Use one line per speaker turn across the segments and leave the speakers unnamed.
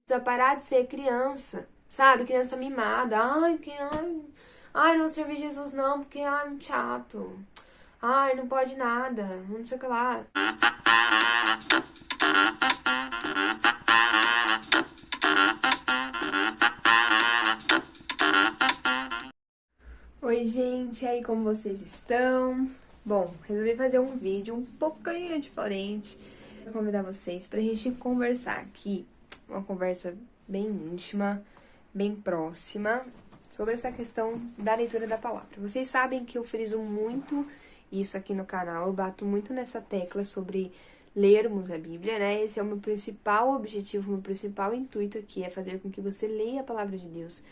Precisa parar de ser criança, sabe? Criança mimada. Ai, não vou servir Jesus não, porque, ai, muito chato. Ai, não pode nada, não sei o que lá. Oi, gente, e aí, como vocês estão? Bom, resolvi fazer um vídeo um pouquinho diferente para convidar vocês pra gente conversar aqui, uma conversa bem íntima, bem próxima, sobre essa questão da leitura da palavra. Vocês sabem que eu friso muito isso aqui no canal, eu bato muito nessa tecla sobre lermos a Bíblia, né? Esse é o meu principal objetivo, o meu principal intuito aqui, é fazer com que você leia a palavra de Deus.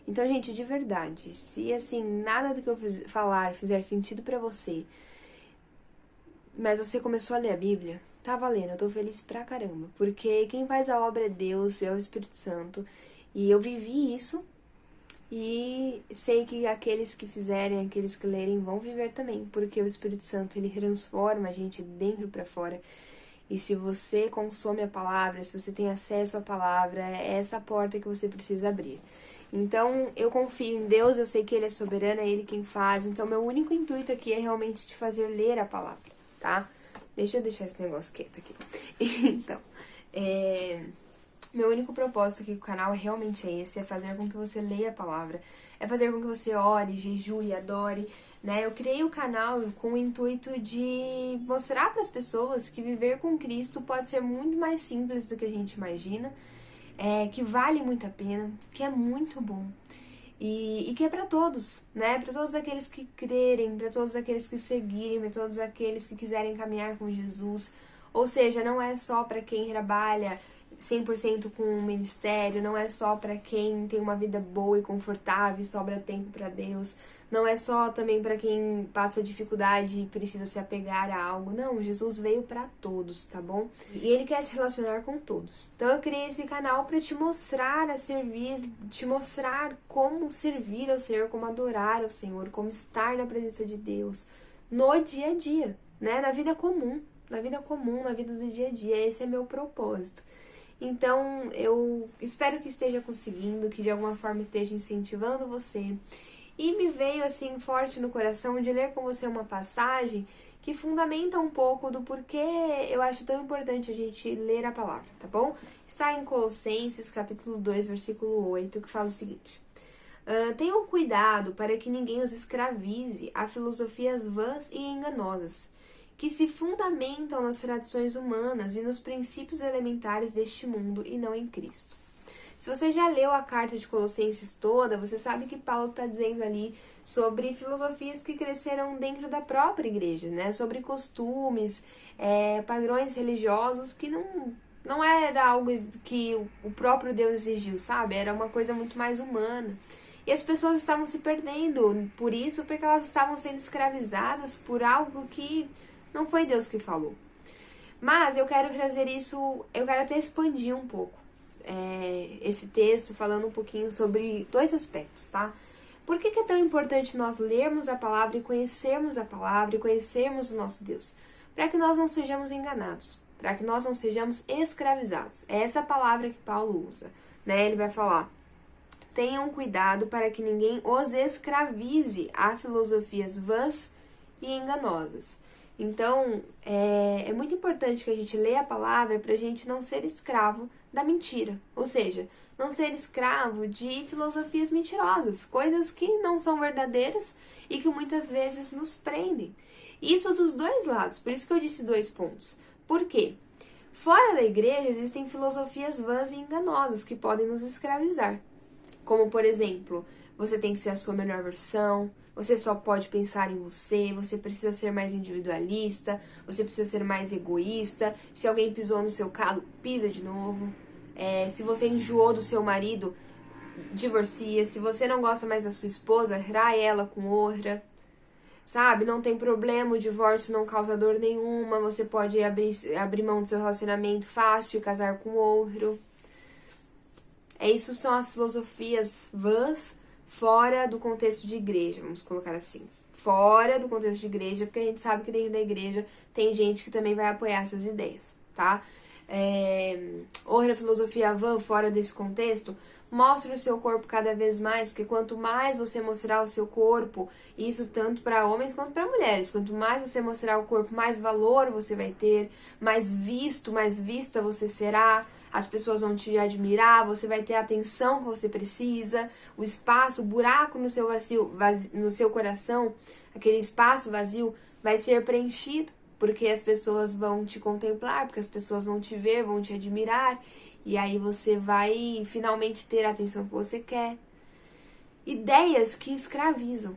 Então, gente, de verdade, se assim, nada do que eu falar fizer sentido pra você, mas você começou a ler a Bíblia, tá valendo, eu tô feliz pra caramba, porque quem faz a obra é Deus, é o Espírito Santo, e eu vivi isso, e sei que aqueles que fizerem, aqueles que lerem vão viver também, porque o Espírito Santo, ele transforma a gente de dentro pra fora. E se você consome a palavra, se você tem acesso à palavra, é essa porta que você precisa abrir. Então, eu confio em Deus, eu sei que Ele é soberano, é Ele quem faz. Então, meu único intuito aqui é realmente te fazer ler a palavra, tá? Deixa eu deixar esse negócio quieto aqui. Então, meu único propósito aqui com o canal é realmente esse, é fazer com que você leia a palavra, é fazer com que você ore, jejue, adore, né? Eu criei o canal com o intuito de mostrar para as pessoas que viver com Cristo pode ser muito mais simples do que a gente imagina, que vale muito a pena, que é muito bom. E que é para todos, né? Para todos aqueles que crerem, para todos aqueles que seguirem, para todos aqueles que quiserem caminhar com Jesus. Ou seja, não é só para quem trabalha 100% com o ministério, não é só para quem tem uma vida boa e confortável e sobra tempo para Deus, não é só também para quem passa dificuldade e precisa se apegar a algo. Não, Jesus veio para todos, tá bom? E ele quer se relacionar com todos. Então eu criei esse canal para te mostrar a servir, te mostrar como servir ao Senhor, como adorar ao Senhor, como estar na presença de Deus no dia a dia, né? Na vida comum, na vida do dia a dia. Esse é meu propósito. Então, eu espero que esteja conseguindo, que de alguma forma esteja incentivando você. E me veio assim forte no coração de ler com você uma passagem que fundamenta um pouco do porquê eu acho tão importante a gente ler a palavra, tá bom? Está em Colossenses, capítulo 2, versículo 8, que fala o seguinte: tenham cuidado para que ninguém os escravize a filosofias vãs e enganosas, que se fundamentam nas tradições humanas e nos princípios elementares deste mundo e não em Cristo. Se você já leu a carta de Colossenses toda, você sabe que Paulo está dizendo ali sobre filosofias que cresceram dentro da própria igreja, né? Sobre costumes, padrões religiosos que não era algo que o próprio Deus exigiu, sabe? Era uma coisa muito mais humana. E as pessoas estavam se perdendo por isso, porque elas estavam sendo escravizadas por algo que não foi Deus que falou. Mas eu quero trazer isso, eu quero até expandir um pouco esse texto, falando um pouquinho sobre dois aspectos, tá? Por que é tão importante nós lermos a palavra e conhecermos o nosso Deus? Para que nós não sejamos enganados, para que nós não sejamos escravizados. É essa palavra que Paulo usa, né? Ele vai falar: tenham cuidado para que ninguém os escravize a filosofias vãs e enganosas. Então, é muito importante que a gente leia a palavra para a gente não ser escravo da mentira. Ou seja, não ser escravo de filosofias mentirosas, coisas que não são verdadeiras e que muitas vezes nos prendem. Isso dos dois lados, por isso que eu disse 2 pontos. Por quê? Fora da igreja existem filosofias vãs e enganosas que podem nos escravizar. Como, por exemplo, você tem que ser a sua melhor versão, você só pode pensar em você, você precisa ser mais individualista, você precisa ser mais egoísta. Se alguém pisou no seu calo, pisa de novo. Se você enjoou do seu marido, divorcia. Se você não gosta mais da sua esposa, trai ela com outra. Sabe? Não tem problema, o divórcio não causa dor nenhuma, você pode abrir mão do seu relacionamento fácil e casar com outro. Isso são as filosofias vãs fora do contexto de igreja, vamos colocar assim. Fora do contexto de igreja, porque a gente sabe que dentro da igreja tem gente que também vai apoiar essas ideias, tá? outra filosofia van fora desse contexto, mostre o seu corpo cada vez mais, porque quanto mais você mostrar o seu corpo, isso tanto para homens quanto para mulheres, quanto mais você mostrar o corpo, mais valor você vai ter, mais visto, mais vista você será, as pessoas vão te admirar, você vai ter a atenção que você precisa, o espaço, o buraco no seu no seu coração, aquele espaço vazio vai ser preenchido, porque as pessoas vão te contemplar, porque as pessoas vão te ver, vão te admirar, e aí você vai finalmente ter a atenção que você quer. Ideias que escravizam.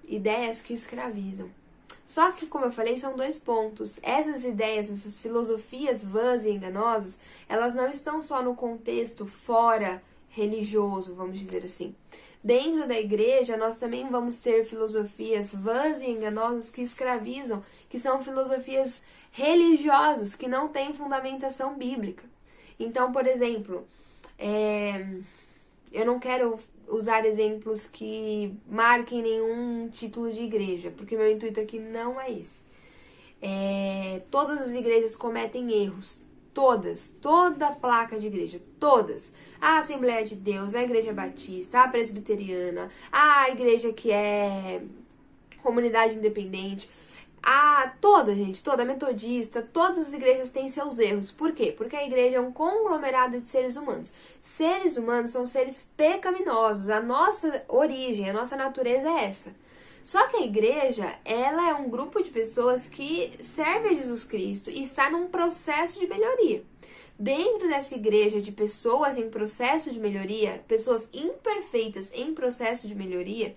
Ideias que escravizam. Só que, como eu falei, são 2 pontos. Essas ideias, essas filosofias vãs e enganosas, elas não estão só no contexto fora religioso, vamos dizer assim. Dentro da igreja, nós também vamos ter filosofias vãs e enganosas que escravizam, que são filosofias religiosas, que não têm fundamentação bíblica. Então, por exemplo, eu não quero usar exemplos que marquem nenhum título de igreja, porque meu intuito aqui não é esse. Todas as igrejas cometem erros, toda placa de igreja, todas. A Assembleia de Deus, a Igreja Batista, a Presbiteriana, a igreja que é comunidade independente, toda metodista, todas as igrejas têm seus erros. Por quê? Porque a igreja é um conglomerado de seres humanos. Seres humanos são seres pecaminosos. A nossa origem, a nossa natureza é essa. Só que a igreja, ela é um grupo de pessoas que serve a Jesus Cristo e está num processo de melhoria. Dentro dessa igreja de pessoas em processo de melhoria, pessoas imperfeitas em processo de melhoria,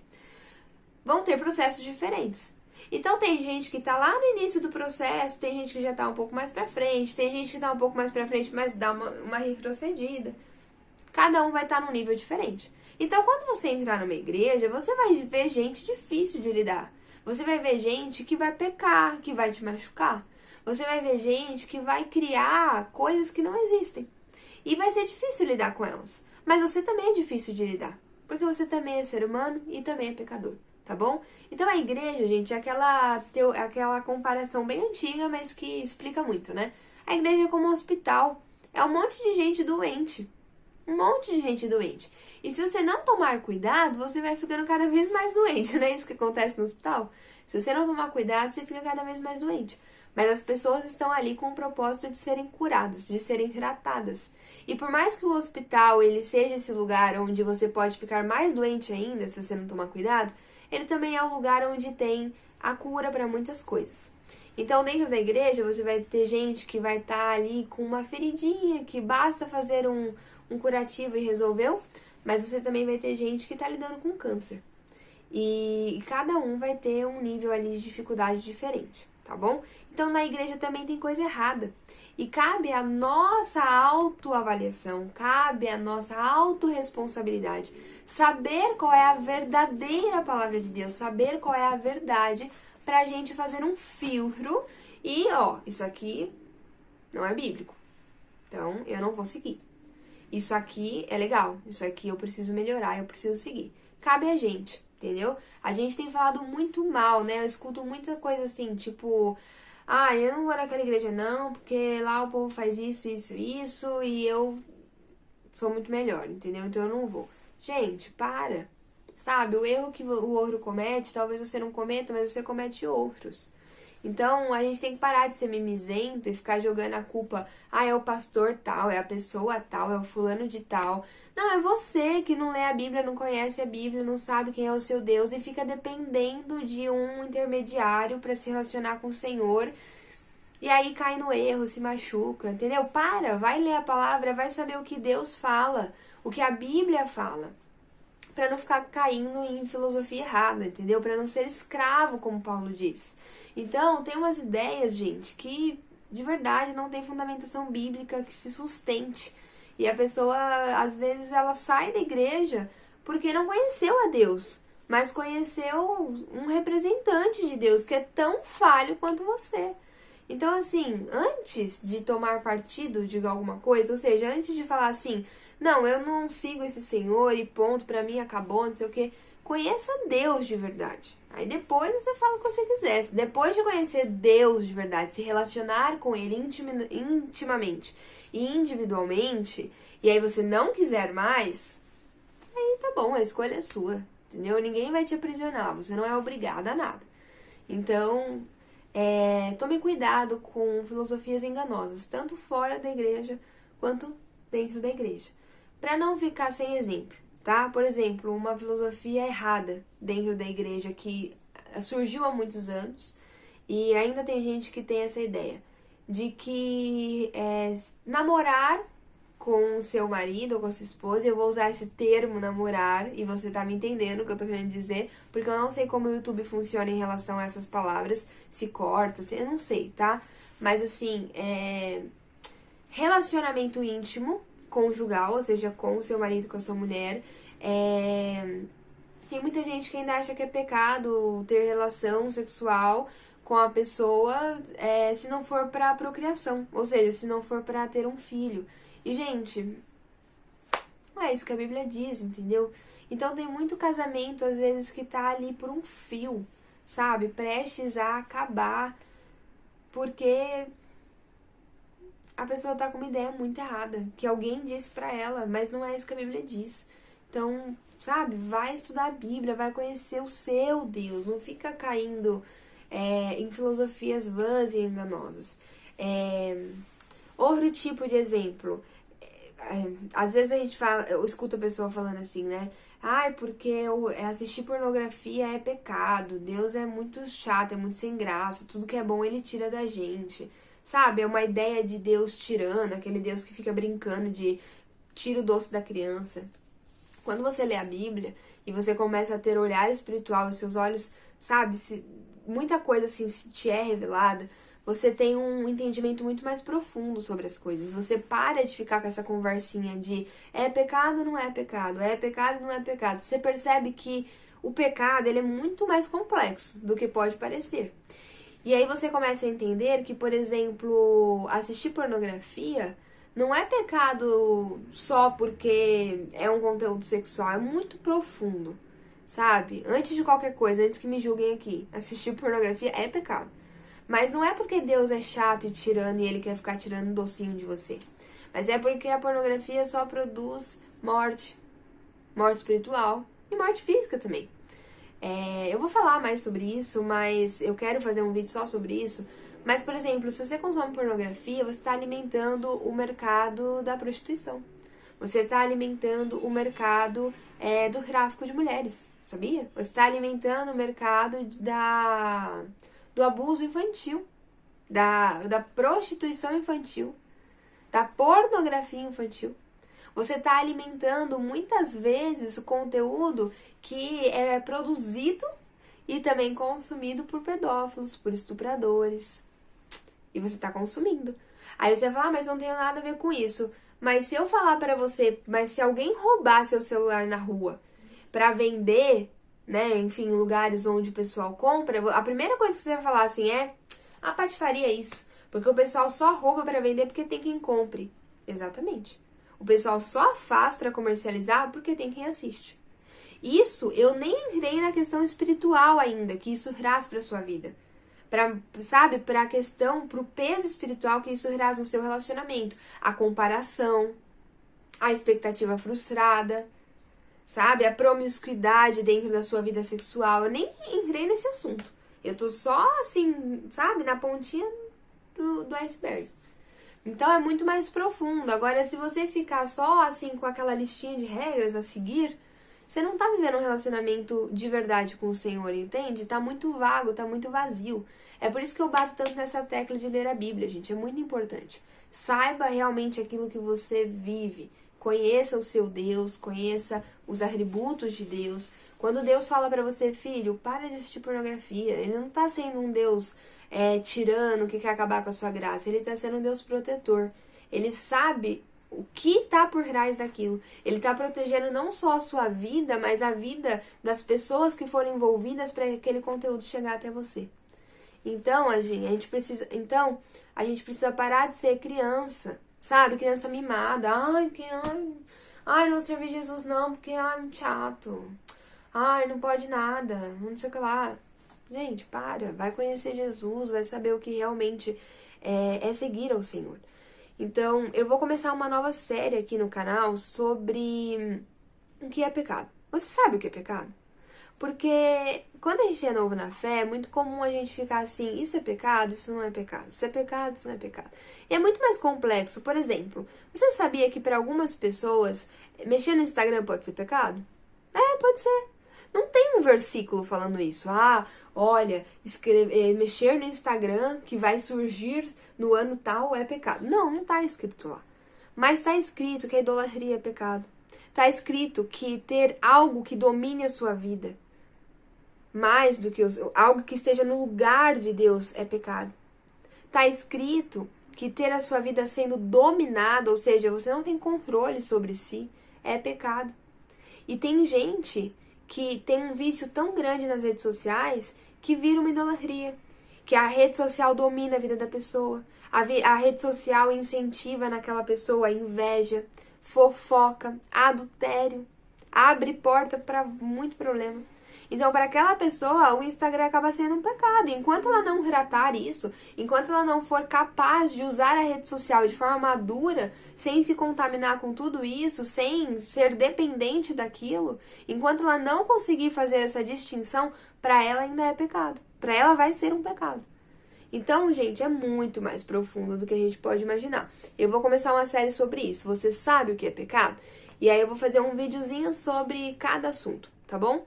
vão ter processos diferentes. Então tem gente que tá lá no início do processo, tem gente que já tá um pouco mais pra frente, tem gente que tá um pouco mais pra frente, mas dá uma retrocedida. Cada um vai estar num nível diferente. Então quando você entrar numa igreja, você vai ver gente difícil de lidar. Você vai ver gente que vai pecar, que vai te machucar. Você vai ver gente que vai criar coisas que não existem. E vai ser difícil lidar com elas. Mas você também é difícil de lidar, porque você também é ser humano e também é pecador. Tá bom? Então a igreja, gente, é aquela comparação bem antiga, mas que explica muito, né? A igreja é como um hospital. É um monte de gente doente. Um monte de gente doente. E se você não tomar cuidado, você vai ficando cada vez mais doente, não é isso que acontece no hospital? Se você não tomar cuidado, você fica cada vez mais doente. Mas as pessoas estão ali com o propósito de serem curadas, de serem tratadas. E por mais que o hospital ele seja esse lugar onde você pode ficar mais doente ainda, se você não tomar cuidado, ele também é um lugar onde tem a cura para muitas coisas. Então, dentro da igreja, você vai ter gente que vai estar ali com uma feridinha, que basta fazer um curativo e resolveu, mas você também vai ter gente que está lidando com câncer. E cada um vai ter um nível ali de dificuldade diferente, tá bom? Então, na igreja também tem coisa errada. E cabe a nossa autoavaliação, cabe a nossa autorresponsabilidade. Saber qual é a verdadeira palavra de Deus, saber qual é a verdade, pra gente fazer um filtro e, isso aqui não é bíblico. Então, eu não vou seguir. Isso aqui é legal, isso aqui eu preciso melhorar, eu preciso seguir. Cabe a gente, entendeu? A gente tem falado muito mal, né? Eu escuto muita coisa assim, tipo... eu não vou naquela igreja não, porque lá o povo faz isso, isso, isso, e eu sou muito melhor, entendeu? Então eu não vou. Gente, para. Sabe, o erro que o outro comete, talvez você não cometa, mas você comete outros. Então, a gente tem que parar de ser mimizento e ficar jogando a culpa. É o pastor tal, é a pessoa tal, é o fulano de tal. Não, é você que não lê a Bíblia, não conhece a Bíblia, não sabe quem é o seu Deus e fica dependendo de um intermediário para se relacionar com o Senhor. E aí cai no erro, se machuca, entendeu? Vai ler a palavra, vai saber o que Deus fala, o que a Bíblia fala. Para não ficar caindo em filosofia errada, entendeu? Para não ser escravo, como Paulo diz. Então, tem umas ideias, gente, que de verdade não tem fundamentação bíblica que se sustente. E a pessoa, às vezes, ela sai da igreja porque não conheceu a Deus, mas conheceu um representante de Deus que é tão falho quanto você. Então, assim, antes de tomar partido de alguma coisa, ou seja, antes de falar assim, não, eu não sigo esse Senhor e ponto, pra mim acabou, não sei o quê, conheça Deus de verdade. Aí depois você fala o que você quiser. Depois de conhecer Deus de verdade, se relacionar com Ele intimamente individualmente, e aí você não quiser mais, aí tá bom, a escolha é sua, entendeu? Ninguém vai te aprisionar, você não é obrigada a nada. Então, tome cuidado com filosofias enganosas, tanto fora da igreja quanto dentro da igreja, para não ficar sem exemplo, tá? Por exemplo, uma filosofia errada dentro da igreja que surgiu há muitos anos e ainda tem gente que tem essa ideia de que namorar com o seu marido ou com a sua esposa, eu vou usar esse termo namorar, e você tá me entendendo o que eu tô querendo dizer, porque eu não sei como o YouTube funciona em relação a essas palavras, se corta, eu não sei, tá? Mas assim, relacionamento íntimo, conjugal, ou seja, com o seu marido, com a sua mulher, tem muita gente que ainda acha que é pecado ter relação sexual com a pessoa se não for pra procriação, ou seja, se não for pra ter um filho. E, gente, não é isso que a Bíblia diz, entendeu? Então tem muito casamento, às vezes, que tá ali por um fio, sabe? Prestes a acabar, porque a pessoa tá com uma ideia muito errada, que alguém disse pra ela, mas não é isso que a Bíblia diz. Então, sabe? Vai estudar a Bíblia, vai conhecer o seu Deus, não fica caindo em filosofias vãs e enganosas. Outro tipo de exemplo, às vezes a gente fala, eu escuto a pessoa falando assim, né? Ai, porque assistir pornografia é pecado, Deus é muito chato, é muito sem graça, tudo que é bom ele tira da gente. Sabe? É uma ideia de Deus tirando, aquele Deus que fica brincando de tira o doce da criança. Quando você lê a Bíblia e você começa a ter olhar espiritual e seus olhos, sabe, muita coisa assim te é revelada, você tem um entendimento muito mais profundo sobre as coisas. Você para de ficar com essa conversinha de é pecado, não é pecado, é pecado, não é pecado. Você percebe que o pecado ele é muito mais complexo do que pode parecer. E aí você começa a entender que, por exemplo, assistir pornografia não é pecado só porque é um conteúdo sexual, é muito profundo, sabe? Antes de qualquer coisa, antes que me julguem aqui, assistir pornografia é pecado. Mas não é porque Deus é chato e tirano e ele quer ficar tirando um docinho de você. Mas é porque a pornografia só produz morte. Morte espiritual e morte física também. Eu vou falar mais sobre isso, mas eu quero fazer um vídeo só sobre isso. Mas, por exemplo, se você consome pornografia, você está alimentando o mercado da prostituição. Você está alimentando o mercado do tráfico de mulheres, sabia? Você está alimentando o mercado do abuso infantil, da prostituição infantil, da pornografia infantil. Você está alimentando muitas vezes o conteúdo que é produzido e também consumido por pedófilos, por estupradores. E você está consumindo. Aí você vai falar, mas não tem nada a ver com isso. Mas se eu falar para você, mas se alguém roubar seu celular na rua para vender, né, enfim, em lugares onde o pessoal compra, a primeira coisa que você vai falar assim a patifaria é isso. Porque o pessoal só rouba para vender porque tem quem compre. Exatamente. O pessoal só faz para comercializar porque tem quem assiste. Isso, eu nem entrei na questão espiritual ainda, que isso traz para sua vida. Para a questão, para o peso espiritual que isso traz no seu relacionamento. A comparação, a expectativa frustrada, sabe? A promiscuidade dentro da sua vida sexual. Eu nem entrei nesse assunto. Eu tô só assim, sabe? Na pontinha do iceberg. Então é muito mais profundo. Agora, se você ficar só assim com aquela listinha de regras a seguir, você não tá vivendo um relacionamento de verdade com o Senhor, entende? Tá muito vago, tá muito vazio. É por isso que eu bato tanto nessa tecla de ler a Bíblia, gente. É muito importante. Saiba realmente aquilo que você vive. Conheça o seu Deus, conheça os atributos de Deus. Quando Deus fala pra você, filho, para de assistir pornografia, ele não tá sendo um Deus tirano que quer acabar com a sua graça. Ele tá sendo um Deus protetor. Ele sabe o que tá por trás daquilo. Ele tá protegendo não só a sua vida, mas a vida das pessoas que foram envolvidas para aquele conteúdo chegar até você. Então, a gente precisa parar de ser criança, sabe? Criança mimada. Ai, não serve Jesus não, porque muito chato. Ai, não pode nada, não sei o que lá. Gente, vai conhecer Jesus, vai saber o que realmente é seguir ao Senhor. Então, eu vou começar uma nova série aqui no canal sobre o que é pecado. Você sabe o que é pecado? Porque quando a gente é novo na fé, é muito comum a gente ficar assim, isso é pecado, isso não é pecado, isso é pecado, isso não é pecado. E é muito mais complexo. Por exemplo, você sabia que para algumas pessoas, mexer no Instagram pode ser pecado? É, pode ser. Não tem um versículo falando isso. Ah, olha, mexer no Instagram que vai surgir no ano tal é pecado. Não, não tá escrito lá. Mas tá escrito que a idolatria é pecado. Tá escrito que ter algo que domine a sua vida, mais do que algo que esteja no lugar de Deus, é pecado. Tá escrito que ter a sua vida sendo dominada, ou seja, você não tem controle sobre si, é pecado. E tem gente que tem um vício tão grande nas redes sociais que vira uma idolatria. Que a rede social domina a vida da pessoa. A rede social incentiva naquela pessoa a inveja, fofoca, adultério. Abre porta para muito problema. Então, para aquela pessoa, o Instagram acaba sendo um pecado. Enquanto ela não tratar isso, enquanto ela não for capaz de usar a rede social de forma madura, sem se contaminar com tudo isso, sem ser dependente daquilo, enquanto ela não conseguir fazer essa distinção, para ela ainda é pecado. Para ela vai ser um pecado. Então, gente, é muito mais profundo do que a gente pode imaginar. Eu vou começar uma série sobre isso. Você sabe o que é pecado? E aí eu vou fazer um videozinho sobre cada assunto, tá bom?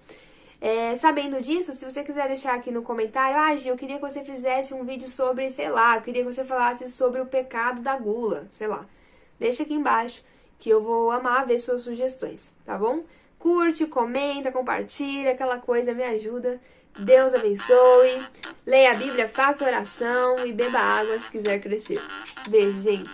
Sabendo disso, se você quiser deixar aqui no comentário, Gi, eu queria que você fizesse um vídeo sobre, sei lá, eu queria que você falasse sobre o pecado da gula, sei lá. Deixa aqui embaixo que eu vou amar ver suas sugestões, tá bom? Curte, comenta, compartilha, aquela coisa me ajuda. Deus abençoe. Leia a Bíblia, faça oração e beba água se quiser crescer. Beijo, gente.